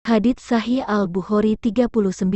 Hadits Sahih Al-Bukhari 39,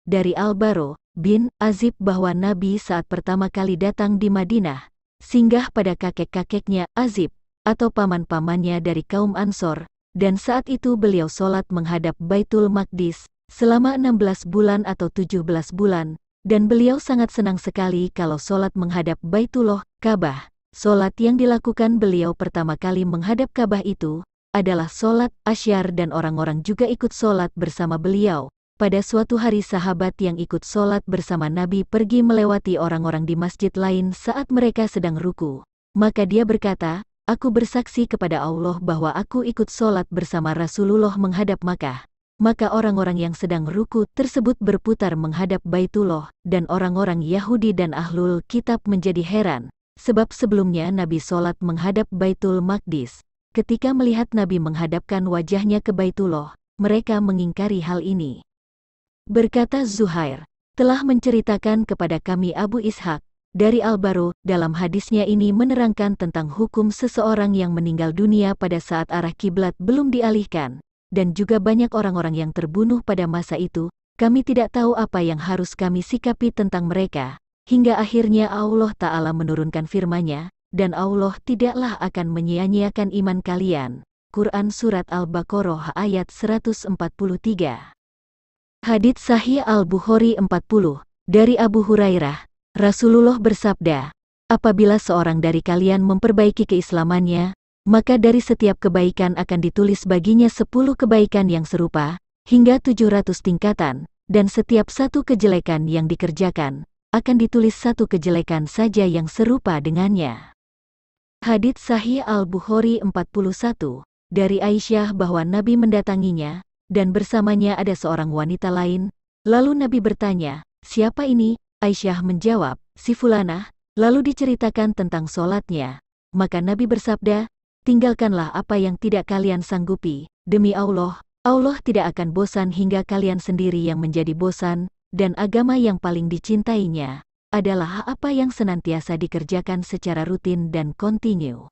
dari Al-Baro bin Azib bahwa Nabi saat pertama kali datang di Madinah, singgah pada kakek-kakeknya Azib, atau paman-pamannya dari kaum Ansor, dan saat itu beliau sholat menghadap Baitul Maqdis, selama 16 bulan atau 17 bulan, dan beliau sangat senang sekali kalau sholat menghadap Baitullah, Ka'bah. Sholat yang dilakukan beliau pertama kali menghadap Ka'bah itu adalah sholat Asyar dan orang-orang juga ikut sholat bersama beliau. Pada suatu hari sahabat yang ikut sholat bersama Nabi pergi melewati orang-orang di masjid lain saat mereka sedang ruku. Maka dia berkata, "Aku bersaksi kepada Allah bahwa aku ikut sholat bersama Rasulullah menghadap Makkah." Maka orang-orang yang sedang ruku tersebut berputar menghadap Baitullah, dan orang-orang Yahudi dan Ahlul Kitab menjadi heran, sebab sebelumnya Nabi sholat menghadap Baitul Maqdis. Ketika melihat Nabi menghadapkan wajahnya ke Baitullah, mereka mengingkari hal ini. Berkata Zuhair, telah menceritakan kepada kami Abu Ishaq, dari Al-Baro, dalam hadisnya ini menerangkan tentang hukum seseorang yang meninggal dunia pada saat arah kiblat belum dialihkan, dan juga banyak orang-orang yang terbunuh pada masa itu. Kami tidak tahu apa yang harus kami sikapi tentang mereka, hingga akhirnya Allah Ta'ala menurunkan firman-Nya, dan Allah tidaklah akan menyia-nyiakan iman kalian. Quran Surat Al-Baqarah ayat 143. Hadits Sahih Al-Bukhari 40, dari Abu Hurairah, Rasulullah bersabda, apabila seorang dari kalian memperbaiki keislamannya, maka dari setiap kebaikan akan ditulis baginya 10 kebaikan yang serupa, hingga 700 tingkatan, dan setiap satu kejelekan yang dikerjakan, akan ditulis 1 kejelekan saja yang serupa dengannya. Hadits Sahih Al-Bukhari 41, dari Aisyah bahwa Nabi mendatanginya, dan bersamanya ada seorang wanita lain. Lalu Nabi bertanya, siapa ini? Aisyah menjawab, si Fulanah. Lalu diceritakan tentang sholatnya. Maka Nabi bersabda, tinggalkanlah apa yang tidak kalian sanggupi. Demi Allah, Allah tidak akan bosan hingga kalian sendiri yang menjadi bosan, dan agama yang paling dicintainya adalah apa yang senantiasa dikerjakan secara rutin dan kontinu.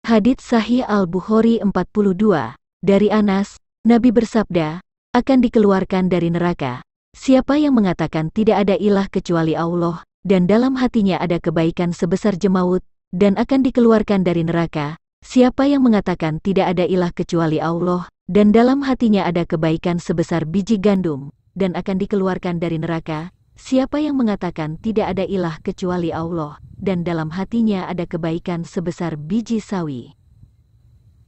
Hadits Sahih Al-Bukhari 42, dari Anas, Nabi bersabda, akan dikeluarkan dari neraka siapa yang mengatakan tidak ada ilah kecuali Allah, dan dalam hatinya ada kebaikan sebesar jemaut, dan akan dikeluarkan dari neraka siapa yang mengatakan tidak ada ilah kecuali Allah, dan dalam hatinya ada kebaikan sebesar biji gandum, dan akan dikeluarkan dari neraka siapa yang mengatakan tidak ada ilah kecuali Allah, dan dalam hatinya ada kebaikan sebesar biji sawi.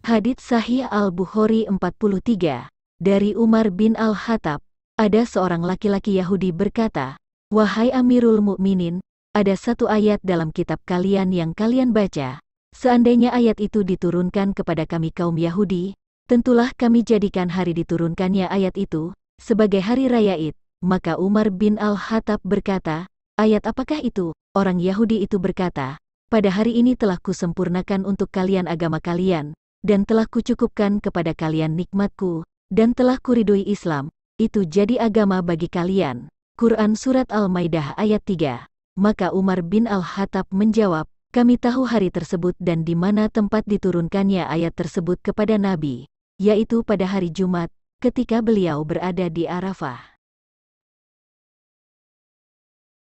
Hadits Sahih Al-Bukhari 43, dari Umar bin Al-Khattab, ada seorang laki-laki Yahudi berkata, wahai Amirul Mukminin, ada satu ayat dalam kitab kalian yang kalian baca. Seandainya ayat itu diturunkan kepada kami kaum Yahudi, tentulah kami jadikan hari diturunkannya ayat itu sebagai hari raya Id. Maka Umar bin Al-Khattab berkata, ayat apakah itu? Orang Yahudi itu berkata, pada hari ini telah kusempurnakan untuk kalian agama kalian, dan telah kucukupkan kepada kalian nikmatku, dan telah kuridui Islam, itu jadi agama bagi kalian. Quran Surat Al-Maidah ayat 3. Maka Umar bin Al-Khattab menjawab, kami tahu hari tersebut dan di mana tempat diturunkannya ayat tersebut kepada Nabi, yaitu pada hari Jumat, ketika beliau berada di Arafah.